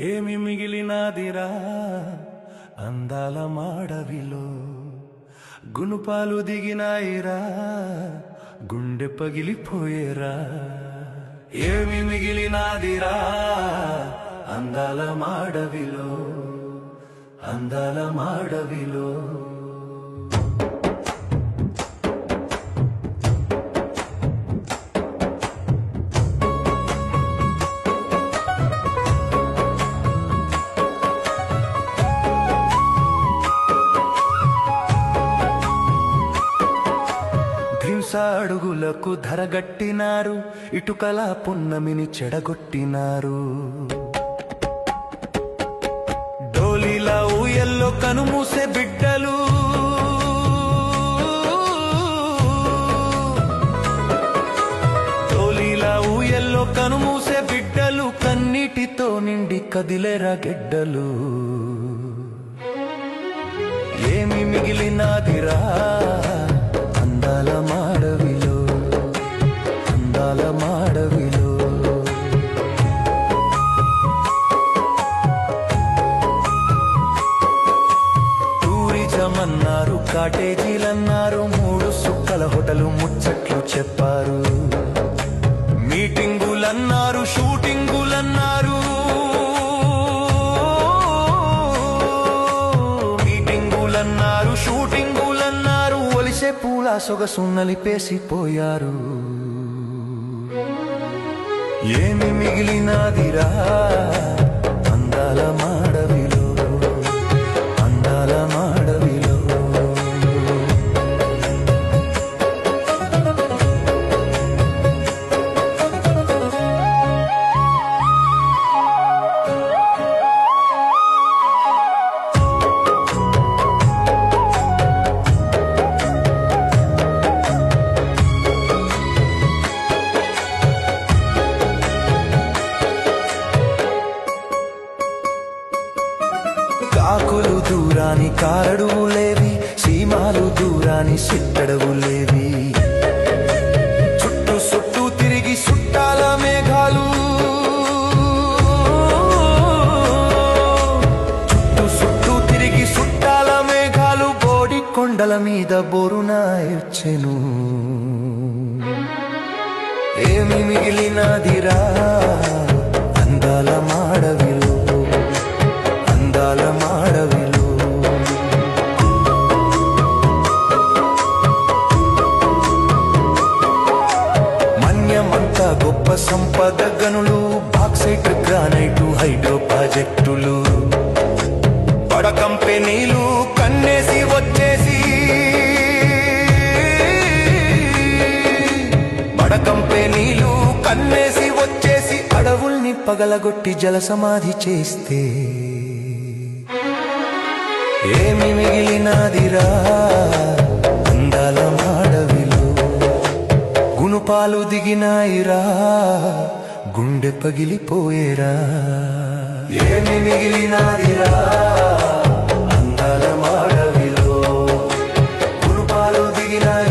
ఏమి మిగిలినాదిరా అందాల మాడవిలో, గునుపాలు దిగినాయిరా గుండె పగిలిపోయేరా. ఏమి మిగిలినాదిరా అందాల మాడవిలో, అందాల మాడవిలో. అడుగులకు ధరగట్టినారు, ఇటుకల పున్నమిని చెడగొట్టినారు. డోలీలా ఊయల్లో కనుమూసే బిడ్డలు, డోలీలా ఊయల్లో కనుమూసే బిడ్డలు, కన్నీటితో నిండి కదిలేరా గెడ్డలు. ఏమి మిగిలినాదిరా అందాల మాడవిలో, అందాల మాడవిలో. టూరిజం అన్నారు, కాటేజీలన్నారు, 3 సుక్కల హోటలు ముచ్చట్లు చెప్పారు. మీటింగులన్నారు, షూటింగులన్నారు, మీటింగులన్నారు, షూటింగులన్నారు, ఒలిసే పూల సొగసు నలిపేసిపోయారు. ఏమి మిగిలినాదిరా అందాల మాడవిలో, అందాల మాడవిలో. కాకులు దూరాని కారడువులేవి, సీమాలు దూరాని సిట్టడవులేవి. చుట్టూ చుట్టూ తిరిగి చుట్టాల మేఘాలు, చుట్టూ చుట్టూ తిరిగి చుట్టాల మేఘాలు, బోడి కొండల మీద బోరునాయొచ్చెను. ఏమి మిగిలినాదిరా అందాల మాడవిలో, అందాల మాడవిలో. మన్యమంతా గొప్ప సంపద గనులు, బాక్సైట్ గ్రానైటు హైడ్రో ప్రాజెక్టులు, బడ కంపెనీలు కన్నేసి వచ్చేసి, బడ కంపెనీలు కన్నేసి వచ్చేసి, అడవుల్ని పగలగొట్టి జల సమాధి చేస్తే ఏమి మిగిలినాదిరా అందాల మాడవిలో, గునుపాలు దిగినాయిరా గుండె పగిలిపోయేరా. ఏమి మిగిలినాదిరా అందాల మాడవిలో, గునుపాలు దిగినాయి